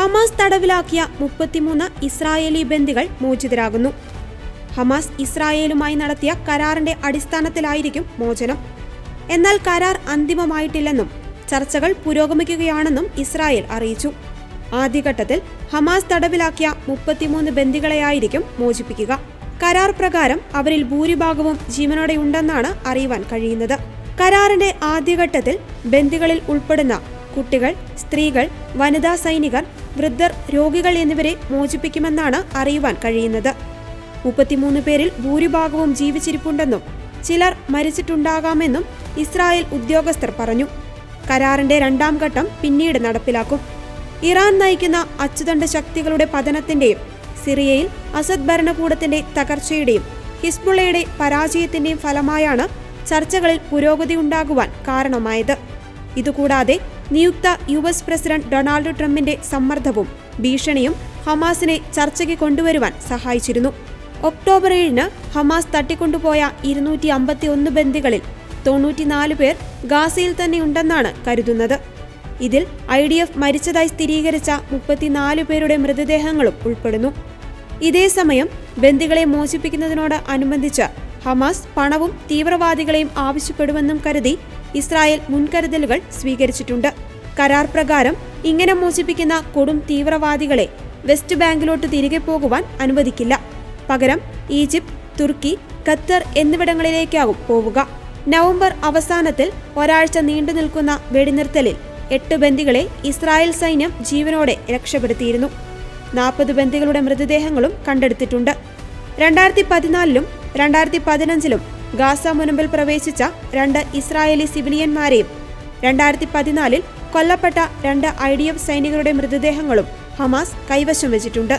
Hamas തടവിലാക്കിയ 33 Israeli ബന്ദികൾ മോചിതരാകുന്നു. ഹമാസ് ഇസ്രായേലുമായി നടത്തിയ കരാറിന്റെ അടിസ്ഥാനത്തിലായിരിക്കും മോചനം. എന്നാൽ കരാർ അന്തിമമായിട്ടില്ലെന്നും ചർച്ചകൾ പുരോഗമിക്കുകയാണെന്നും ഇസ്രായേൽ അറിയിച്ചു. ആദ്യഘട്ടത്തിൽ ഹമാസ് തടവിലാക്കിയ 33 ബന്ദികളെയായിരിക്കും മോചിപ്പിക്കുക. കരാർ പ്രകാരം അവരിൽ ഭൂരിഭാഗവും ജീവനോടെയുണ്ടെന്നാണ് അറിയുവാൻ കഴിയുന്നത്. കരാറിന്റെ ആദ്യഘട്ടത്തിൽ ബന്ദികളിൽ ഉൾപ്പെടുന്ന കുട്ടികൾ, സ്ത്രീകൾ, വനിതാ സൈനികർ, വൃദ്ധർ, രോഗികൾ എന്നിവരെ മോചിപ്പിക്കുമെന്നാണ് അറിയുവാൻ കഴിയുന്നത്. 33 പേരിൽ ഭൂരിഭാഗവും ജീവിച്ചിരിപ്പുണ്ടെന്നും ചിലർ മരിച്ചിട്ടുണ്ടാകാമെന്നും ഇസ്രായേൽ ഉദ്യോഗസ്ഥർ പറഞ്ഞു. കരാറിന്റെ രണ്ടാം ഘട്ടം പിന്നീട് നടപ്പിലാക്കും. ഇറാൻ നയിക്കുന്ന അച്ചുതണ്ട് ശക്തികളുടെ പതനത്തിന്റെയും സിറിയയിൽ അസദ് ഭരണകൂടത്തിന്റെ തകർച്ചയുടെയും ഹിസ്ബുള്ളയുടെ പരാജയത്തിന്റെയും ഫലമായാണ് ചർച്ചകളിൽ പുരോഗതി ഉണ്ടാകുവാൻ കാരണമായത്. ഇതുകൂടാതെ നിയുക്ത US പ്രസിഡന്റ് ഡൊണാൾഡ് ട്രംപിന്റെ സമ്മർദ്ദവും ഭീഷണിയും ഹമാസിനെ ചർച്ചയ്ക്ക് കൊണ്ടുവരുവാൻ സഹായിച്ചിരുന്നു. ഒക്ടോബർ 7 ഹമാസ് തട്ടിക്കൊണ്ടുപോയ 251 ബന്ദികളിൽ 94 പേർ ഗാസയിൽ തന്നെയുണ്ടെന്നാണ് കരുതുന്നത്. ഇതിൽ IDF മരിച്ചതായി സ്ഥിരീകരിച്ച 34 പേരുടെ മൃതദേഹങ്ങളും ഉൾപ്പെടുന്നു. ഇതേസമയം ബന്ദികളെ മോചിപ്പിക്കുന്നതിനോട് അനുബന്ധിച്ച് ഹമാസ് പണവും തീവ്രവാദികളെയും ആവശ്യപ്പെടുമെന്നും കരുതി ഇസ്രായേൽ മുൻകരുതലുകൾ സ്വീകരിച്ചിട്ടുണ്ട്. കരാർ പ്രകാരം ഇങ്ങനെ മോചിപ്പിക്കുന്ന കൊടും തീവ്രവാദികളെ വെസ്റ്റ് ബാങ്കിലോട്ട് തിരികെ പോകുവാൻ അനുവദിക്കില്ല. പകരം ഈജിപ്ത്, തുർക്കി, ഖത്തർ എന്നിവിടങ്ങളിലേക്കാകും പോവുക. നവംബർ അവസാനത്തിൽ ഒരാഴ്ച നീണ്ടു നിൽക്കുന്ന വെടിനിർത്തലിൽ 8 ബന്ദികളെ ഇസ്രായേൽ സൈന്യം ജീവനോടെ രക്ഷപ്പെടുത്തിയിരുന്നു. 40 ബന്ദികളുടെ മൃതദേഹങ്ങളും കണ്ടെടുത്തിട്ടുണ്ട്. 2014 2015 ഗാസ മുനമ്പിൽ പ്രവേശിച്ച 2 ഇസ്രായേലി സിവിലിയന്മാരെയും 2014 കൊല്ലപ്പെട്ട 2 IDF സൈനികരുടെ മൃതദേഹങ്ങളും ഹമാസ് കൈവശം വെച്ചിട്ടുണ്ട്.